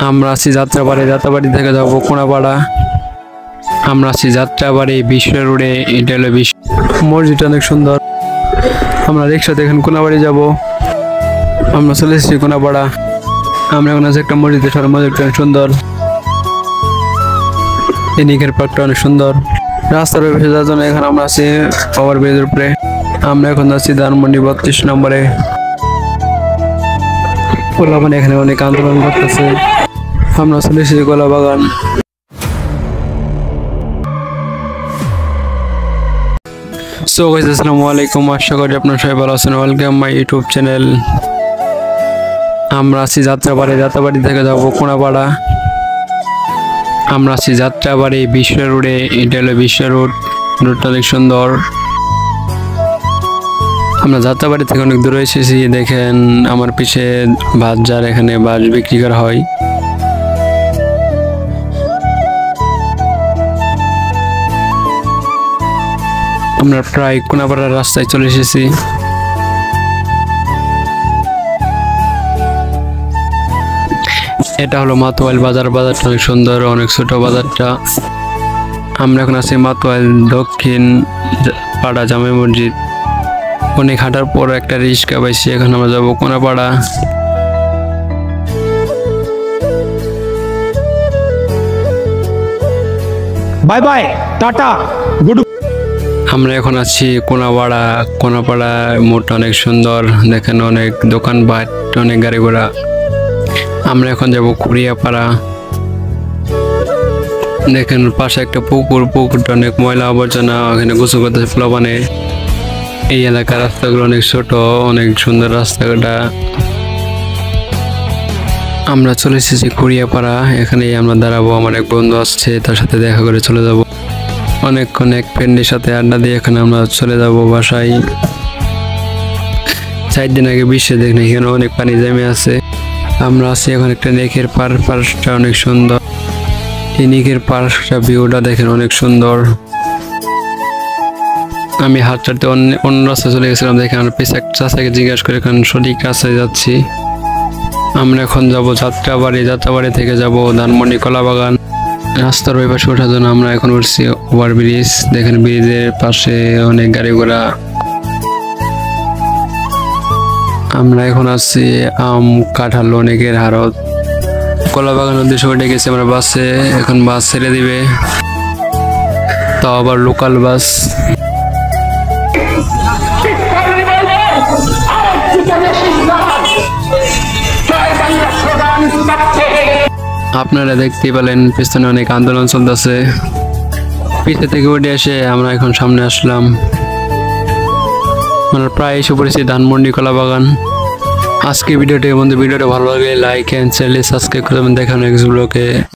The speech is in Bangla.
আমরা আছি যাত্রাবাড়ি, যাত্রাবাড়ি থেকে যাব কোনাপাড়া। আমরা আছি যাত্রাবাড়ি বিশ্ব রোডে, এটা হলো বিশ্ব মসজিদটা অনেক সুন্দর। আমরা রিক্সাতে এখন কোনাবাড়ি যাব। আমরা চলে এসেছি কোনাপাড়া। আমরা এখন আছি একটা মসজিদে, সর মসজিদটা অনেক সুন্দর। এদিকের পার্কটা অনেক সুন্দর। রাস্তার পাশে যাওয়ার জন্য এখন আমরা আছি ওভার ব্রিজের উপরে। আমরা এখন আছি ধানমন্ডি 32 নম্বরে। পোলাপান এখানে অনেক আন্দোলন করতেছে। আমরা চলে এসেছি কলা বাগান। সো গাইস, আসসালামু আলাইকুম, আশা করি আপনারা সবাই ভালো আছেন। Welcome my YouTube channel. আমরা আছি যাত্রাবাড়ি, যাত্রাবাড়ি থেকে যাব কোনাপাড়া। আমরা আছি যাত্রাবাড়ি বিশ্ব রোডে, এটা হলো বিশ্ব রোড। রোডটা অনেক সুন্দর। আমরা যাত্রাবাড়ি থেকে অনেক দূরে এসেছি। দেখেন আমার পিছে বাজার, এখানে বাস বিক্রি করা হয়। আমরা প্রায় কোনাপাড়ার রাস্তায় চলে এসেছি। এটা হলো মাতোয়াইল বাজার। বাজারটা অনেক সুন্দর, অনেক ছোট বাজারটা। আমরা এখন আছি মাতোয়াইল দক্ষিণ পাড়া জামে মসজিদ। অনেক হাঁটার পর একটা রিক্সা পাইছি। এখন আমরা যাবো Konapara. Bye bye, tata, good. আমরা এখন আছি কোনাপাড়া। কোনাপাড়া মোড়টা অনেক সুন্দর। দেখেন অনেক দোকানপাট, অনেক গাড়ি ঘোড়া। আমরা এখন যাব কুড়িয়াপাড়া। দেখেন পাশে একটা পুকুর, পুকুরটা অনেক ময়লা আবর্জনা, ওখানে গোসল করতেছে পোলাপানে। এই এলাকার রাস্তাগুলো অনেক ছোট, অনেক সুন্দর রাস্তাটা। আমরা চলে এসেছি কুড়িয়াপাড়া। এখানেই আমরা দাঁড়াবো। আমার এক বন্ধু আসছে, তার সাথে দেখা করে চলে যাব। অনেকক্ষণ এক ফ্রেন্ডের সাথে আড্ডা দিয়ে এখানে আমরা চলে যাব বাসায়। 4 দিন আগে বৃষ্টি দেখেন এখানে অনেক পানি জমে আছে। আমরা আছি এখন একটা নেকের পার্কটা অনেক সুন্দর। এই নেকের পার্কটা ভিউটা দেখেন অনেক সুন্দর। আমি হাঁটতে অন্য রাস্তায় চলে গেছিলাম। দেখে আমার পিছনে এক চাচাকে জিজ্ঞাসা করে এখন সঠিক রাস্তায় যাচ্ছি। আমরা এখন যাব যাত্রাবাড়ি, যাত্রাবাড়ি থেকে যাব ধানমন্ডি কলা বাগান। রাস্তার ওই পাশে ওঠার জন্য আমরা এখন উঠছি ওভার ব্রিজ। দেখেন ব্রিজের পাশে অনেক গাড়ি ঘোড়া। আমরা এখন আছি আম কাঁঠাল অনেকের হারত। কলা বাগান উদ্দেশ্যে উঠে গেছি আমরা বাসে। এখন বাস ছেড়ে দিবে, তাও আবার লোকাল বাস। আপনারা দেখতে পেলেন পিছনে অনেক আন্দোলন চলতেছে। পিছে থেকে উঠে এসে আমরা এখন সামনে আসলাম। আমরা প্রায় এসে পড়েছি ধানমন্ডি কলা বাগান। আজকে ভিডিওটা ভালো লাগে লাইক এন্ড চ্যানেল সাবস্ক্রাইব করবেন। দেখানো নেক্সট ব্লগে।